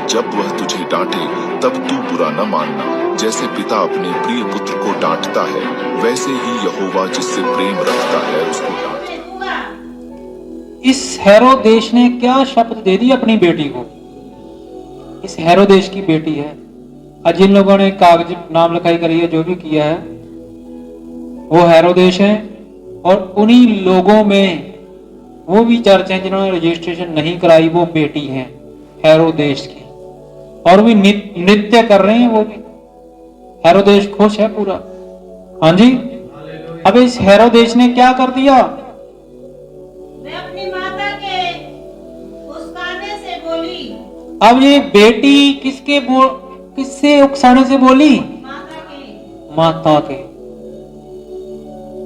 जब वह तुझे डांटे तब तू बुरा न मानना। जैसे पिता अपने प्रिय पुत्र को डांटता है, वैसे ही यहोवा जिससे प्रेम रखता है उसको डांटता। इस हेरोदेश ने क्या शपथ दे दी अपनी बेटी को? इस हेरोदेश की बेटी है। आज जिन लोगों ने कागज नाम लिखाई करी है, जो भी किया है, वो हेरोदेश है। और उन्हीं लोगों में वो भी चर्च हैं जिन्होंने रजिस्ट्रेशन नहीं कराई, वो बेटी है हेरोदेश की, और भी नृत्य कर रहे हैं। वो भी हेरोदेश खुश है पूरा। हाँ जी। अब इस हेरोदेश ने क्या कर दिया? मैं अपनी माता के उस्काने से बोली। अब ये बेटी किससे उकसाने से बोली? माता के।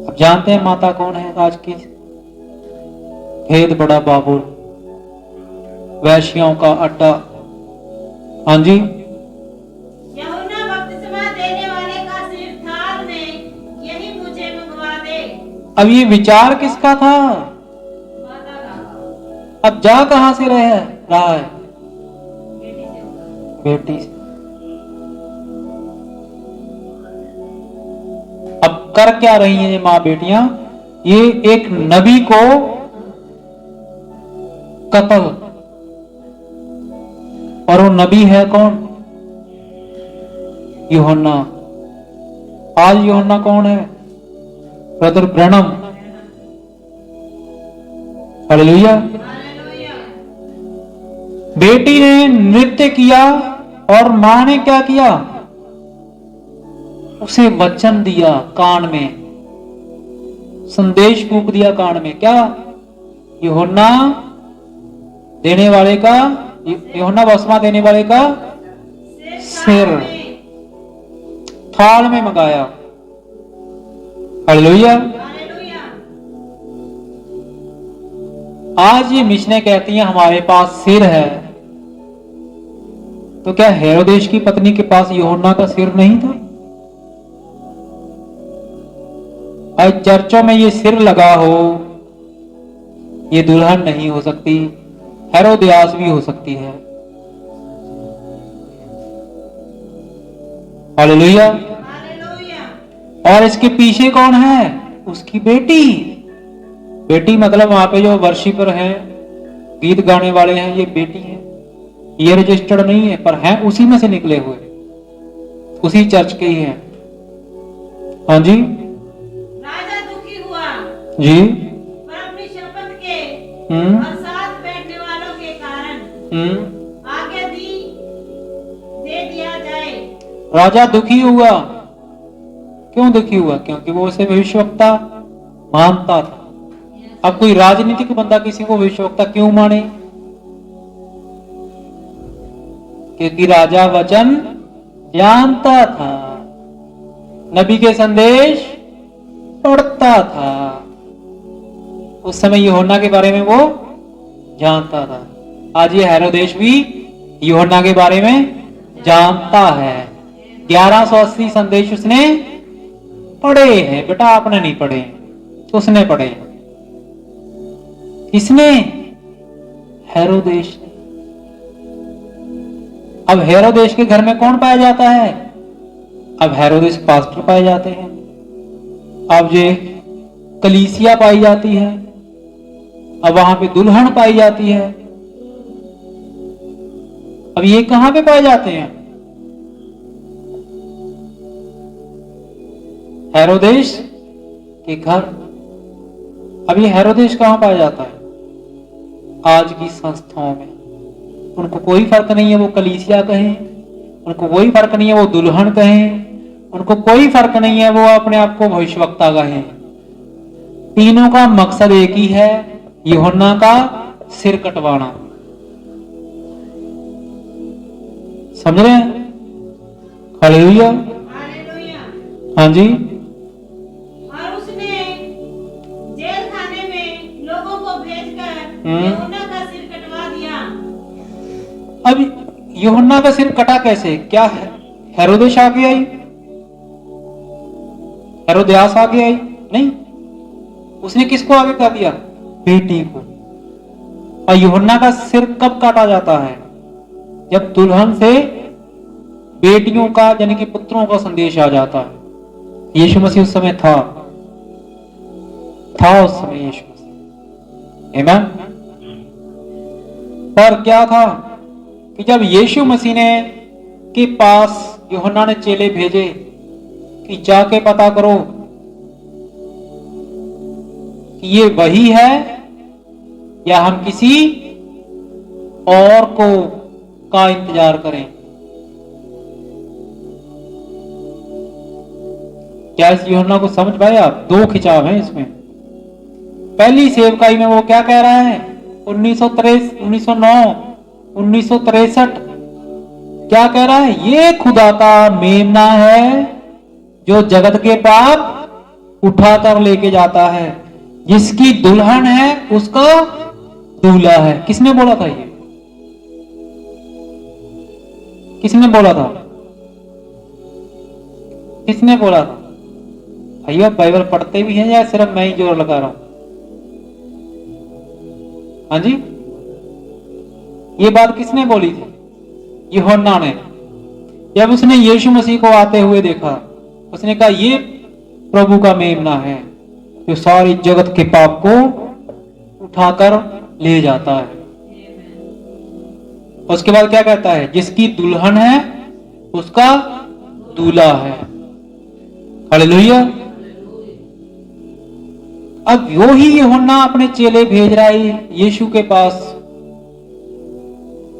अब जानते हैं माता कौन है आज की? भेद बड़ा बाबुल, वैश्यों का अड्डा। हाँ जी। यूहन्ना बपतिस्मा देने वाले का सिर थाल में यही मुझे मंगवा दे। अब ये विचार किसका था? माता का। अब जा कहां से रहा है? बेटी से। अब कर क्या रही हैं ये माँ बेटियां? ये एक नबी को कत्ल, और वो नबी है कौन? यूहन्ना। आज यूहन्ना कौन है? Brother Branham. हालेलुया। बेटी ने नृत्य किया और मां ने क्या किया? उसे वचन दिया कान में, संदेश फूंक दिया कान में। क्या? यूहन्ना देने वाले का, यूहन्ना बपतिस्मा देने वाले का सिर थाल में मंगाया। हालेलुया। आज ये मिशनें कहती हैं हमारे पास सिर है, तो क्या हेरोदेश की पत्नी के पास यूहन्ना का सिर नहीं था? आज चर्चों में ये सिर लगा हो, ये दुल्हन नहीं हो सकती, हेरोदियास भी हो सकती है। हालेलुया। और इसके पीछे कौन है? उसकी बेटी। बेटी मतलब वहां पे जो वर्शिपर हैं, गीत गाने वाले हैं, ये बेटी है। ये रजिस्टर्ड नहीं है, पर हैं उसी में से निकले हुए, उसी चर्च के ही हैं। हाँ जी। राजा दुखी हुआ जी। पर अपनी शपथ के और साथ बैठने वालों के कारण आज्ञा दे दिया जाए। राजा दुखी हुआ। क्यों दुखी हुआ? क्योंकि वो उसे भविष्यवक्ता मानता था। अब कोई राजनीतिक बंदा किसी को भविष्यवक्ता क्यों माने? क्योंकि राजा वचन जानता था, नबी के संदेश पढ़ता था। उस समय यूहन्ना के बारे में वो जानता था। आज ये हेरोदेश भी यूहन्ना के बारे में जानता है। 1180 संदेश उसने पढ़े हैं। बेटा आपने नहीं पढ़े, उसने पढ़े। किसने? हेरोदेश ने। अब हेरोदेश के घर में कौन पाया जाता है? अब हेरोदेश पास्टर पाए जाते हैं। अब ये कलीसिया पाई जाती है। अब वहां पे दुल्हन पाई जाती है। अब ये कहां पे पाए जाते हैं? हेरोदेश के घर। अब ये हेरोदेश कहां पाया जाता है? आज की संस्थाओं में। उनको कोई फर्क नहीं है वो कलीसिया कहें, उनको कोई फर्क नहीं है वो दुल्हन कहें, उनको कोई फर्क नहीं है वो अपने आप को भविष्यवक्ता कहें। तीनों का मकसद एक ही है, यूहन्ना का सिर कटवाना। समझ रहे हैं? हालेलुया। हाँ जी। और उसने जेल खाने में लोगों को भेजकर यूहन्ना का सिर कटवा दिया। अब यूहन्ना का सिर कटा कैसे? क्या है? हेरोदेश आगे आई? हेरोदियास आगे आई? नहीं। उसने किसको आगे कर दिया? बेटी को। और यूहन्ना का सिर कब काटा जाता है? जब दुल्हन से बेटियों का यानी कि पुत्रों का संदेश आ जाता है। यीशु मसीह उस समय था उस समय यीशु मसीह। आमीन। पर क्या था कि जब यीशु मसीह ने के पास यूहन्ना ने चेले भेजे कि जाके पता करो कि ये वही है या हम किसी और को का इंतजार करें। क्या इस यूहन्ना को समझ पाए आप? दो खिंचाव हैं इसमें। पहली सेवकाई में वो क्या कह रहा है? 1909 1963 क्या कह रहा है? ये खुदा का मेमना है जो जगत के पाप उठाकर लेके जाता है, जिसकी दुल्हन है उसका दूल्हा है। किसने बोला था ये? किसने बोला था? किसने बोला था? भैया बाइबल पढ़ते भी हैं या सिर्फ मैं ही जोर लगा रहा हूं? हाँ जी, ये बात किसने बोली थी? यूहन्ना ने। जब उसने यीशु मसीह को आते हुए देखा, उसने कहा ये प्रभु का मेमना है जो सारी जगत के पाप को उठाकर ले जाता है। उसके बाद क्या कहता है? जिसकी दुल्हन है उसका दूल्हा है। हालेलुया। अब वो ही यूहन्ना अपने चेले भेज रहा है यीशु के पास,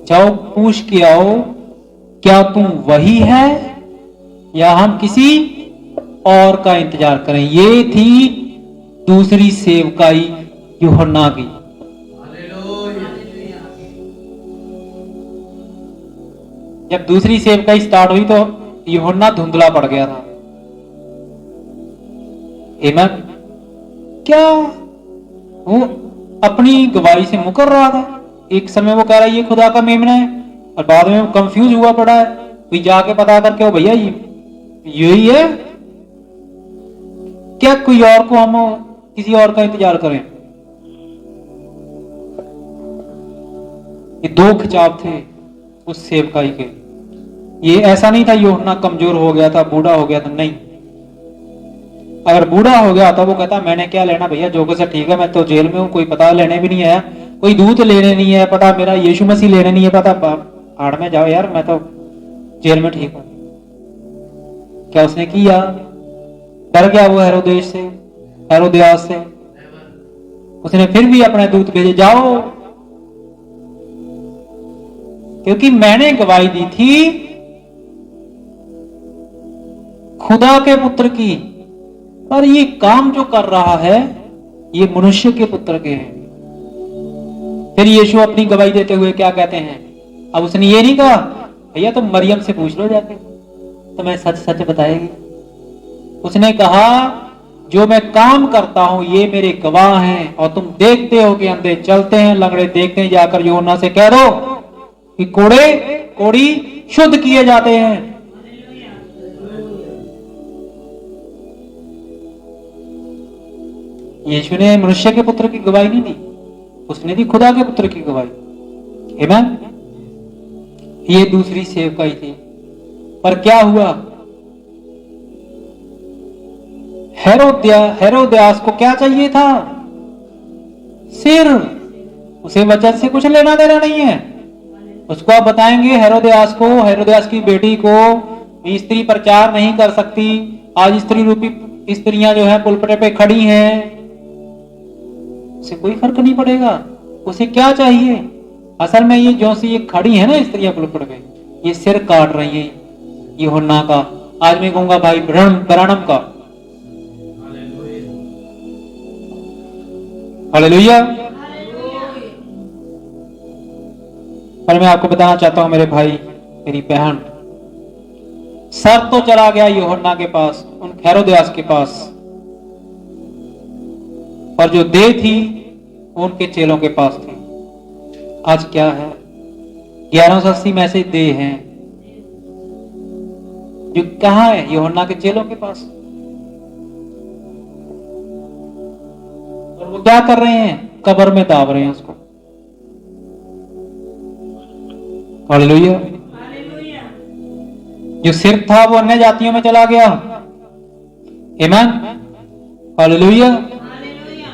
जाओ पूछ के आओ क्या तू वही है या हम किसी और का इंतजार करें। ये थी दूसरी सेवकाई यूहन्ना की। जब दूसरी सेवकाई स्टार्ट हुई तो यूहन्ना धुंधला पड़ गया था। आमीन। क्या वो अपनी गवाही से मुकर रहा था? एक समय वो कह रहा है ये खुदा का मेमना है, और बाद में वो कंफ्यूज हुआ पड़ा है। कोई जाके पता करके हो भैया यही है क्या? कोई और को हम किसी और का इंतजार करें? ये दो खिंचाव थे उस सेवकाई के। ये ऐसा नहीं था यूहन्ना कमजोर हो गया था, बूढ़ा हो गया था, नहीं। अगर बूढ़ा हो गया था वो कहता मैंने क्या लेना भैया, जो कुछ ठीक है, मैं तो जेल में हूं, कोई पता लेने भी नहीं आया, कोई दूध लेने नहीं है पता, मेरा यीशु मसीह लेने नहीं है पता, आड़ में जाओ यार, मैं तो जेल में ठीक हूं। क्या उसने किया? डर गया वो हेरोदेस से, हेरोदियास से। उसने फिर भी अपने दूत भेजे, जाओ, क्योंकि मैंने गवाही दी थी खुदा के पुत्र की, पर ये काम जो कर रहा है ये मनुष्य के पुत्र के हैं। फिर यीशु अपनी गवाही देते हुए क्या कहते हैं? अब उसने ये नहीं कहा भैया तुम मरियम से पूछ लो जाके, तो मैं सच सच बताएगी। उसने कहा जो मैं काम करता हूं ये मेरे गवाह हैं, और तुम देखते हो कि अंधे चलते हैं, लंगड़े देखते हैं, जाकर यूहन्ना से कह दो कि कोड़ी शुद्ध किए जाते हैं। यीशु ने मनुष्य के पुत्र की गवाही नहीं दी, उसने दी खुदा के पुत्र की गवाही। आमीन। ये दूसरी सेवकाई थी। पर क्या हुआ? हेरोदियास को क्या चाहिए था? सिर। उसे वचन से कुछ लेना देना नहीं है। उसको आप बताएंगे हेरोदियास को, हेरोदियास की बेटी को स्त्री प्रचार नहीं कर सकती। आज स्त्री रूपी स्त्रियां जो है पुलपटे पे खड़ी हैं, उसे कोई फर्क नहीं पड़ेगा। उसे क्या चाहिए? असल में ये जो सी ये खड़ी है ना स्त्रियां पुलपट पे, ये सिर काट रही है यूहन्ना का, आज मैं कहूंगा भाई ब्रानम का। हालेलुया। पर मैं आपको बताना चाहता हूं मेरे भाई मेरी बहन, सर तो चला गया यूहन्ना के पास, उन हेरोदियास के पास, और जो देह थी उनके चेलों के पास थी। आज क्या है? 1180 में से देह हैं जो कहां है? यूहन्ना के चेलों के पास। और वो क्या कर रहे हैं? कब्र में दाब रहे हैं उसको, हालेलुया। हालेलुया। जो सिर था वो अन्य जातियों में चला गया। आमीन। हालेलुया। हालेलुया।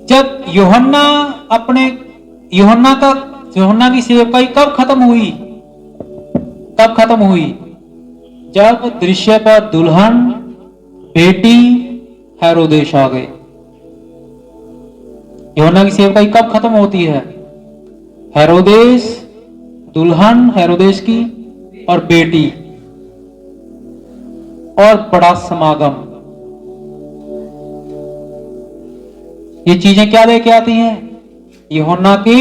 जब यूहन्ना की सेवकाई कब खत्म हुई? कब खत्म हुई? जब दृश्य पर दुल्हन बेटी हेरोदेस आ गए। यूहन्ना की सेवकाई कब खत्म होती है? हेरोदेस, दुल्हन हेरोदेस की और बेटी, और बड़ा समागम। ये चीजें क्या लेके आती हैं? यूहन्ना की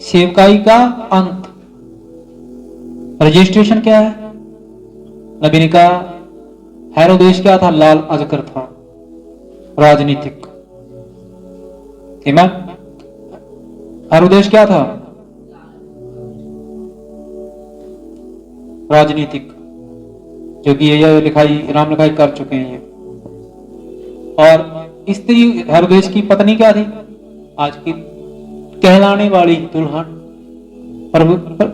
सेवकाई का अंत। रजिस्ट्रेशन क्या है? नबी ने कहा हेरोदेस क्या था? लाल अजगर था, राजनीतिक। हेरोदेस क्या था? राजनीतिक, जो कि ये लिखाई राम लिखाई कर चुके हैं ये। और स्त्री हेरोदेस की पत्नी क्या थी? आज की कहलाने वाली दुल्हन। पर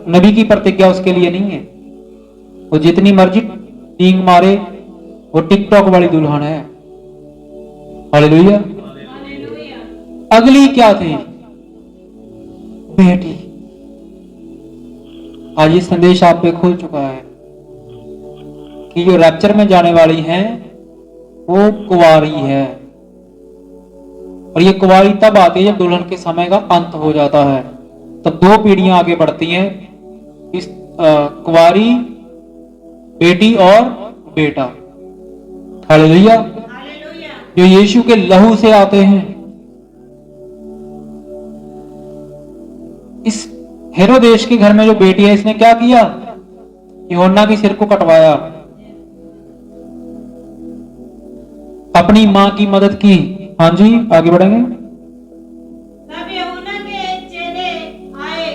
नबी की प्रतिज्ञा उसके लिए नहीं है। वो जितनी मर्जी टींग मारे, वो टिकटॉक वाली दुल्हन है। हालेलुया। हालेलुया। अगली क्या थी? बेटी। आज ये संदेश आप पे खुल चुका है कि जो रैप्चर में जाने वाली हैं वो कुंवारी है। और ये कुंवारी तब आती है जब दुल्हन के समय का अंत हो जाता है। तब दो पीढ़ियां आगे बढ़ती हैं, इस कुंवारी, बेटी और बेटा। हालेलुया। हालेलुया। जो यीशु के लहू से आते हैं। इस हेरोदेस के घर में जो बेटी है, इसने क्या किया? यूहन्ना के सिर को कटवाया, अपनी मां की मदद की। हाँ जी, आगे बढ़ेंगे। तब यूहन्ना के चेले आए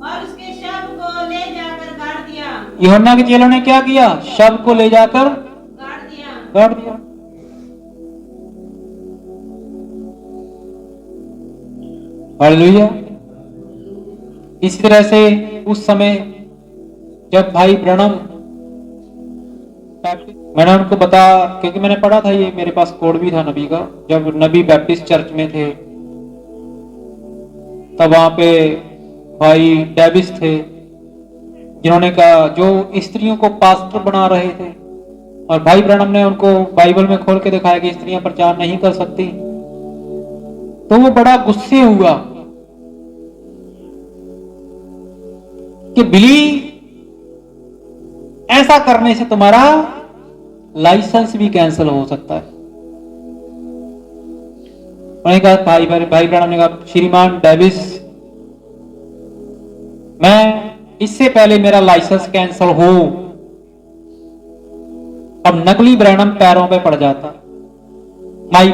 और उसके शव को ले जाकर गाड़ दिया। यूहन्ना के चेलों ने क्या किया? शव को ले जाकर गाड़ दिया। हालेलुया। इसी तरह से उस समय जब भाई ब्रनम, मैंने उनको बता, क्योंकि मैंने पढ़ा था, ये मेरे पास कोड भी था नबी का। जब नबी बैप्टिस्ट चर्च में थे तब वहां पे भाई डेविस थे, जिन्होंने कहा, जो स्त्रियों को पास्टर बना रहे थे। और भाई ब्रनम ने उनको बाइबल में खोल के दिखाया कि स्त्रियां प्रचार नहीं कर सकती। तो वो बड़ा गुस्से हुआ कि बिली, ऐसा करने से तुम्हारा लाइसेंस भी कैंसिल हो सकता है। उन्होंने कहा, भाई ब्रनम ने कहा, श्रीमान डेविस, मैं इससे पहले मेरा लाइसेंस कैंसिल हो, अब नकली ब्रैनम पैरों पे पड़ जाता। माई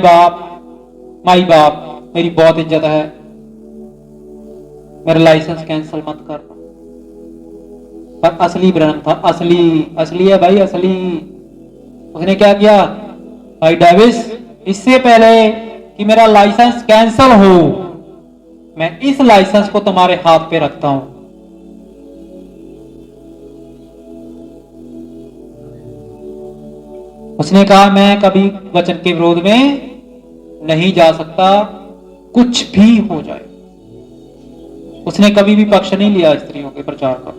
बाप, मेरी बहुत इज्जत है, मेरा लाइसेंस कैंसिल मत कर। पर असली ब्रैनम था, असली है भाई, असली। उसने क्या किया? भाई डेविस, इससे पहले कि मेरा लाइसेंस कैंसिल हो, मैं इस लाइसेंस को तुम्हारे हाथ पे रखता हूं। उसने कहा, मैं कभी वचन के विरोध में नहीं जा सकता, कुछ भी हो जाए। उसने कभी भी पक्ष नहीं लिया स्त्रियों के प्रचार का।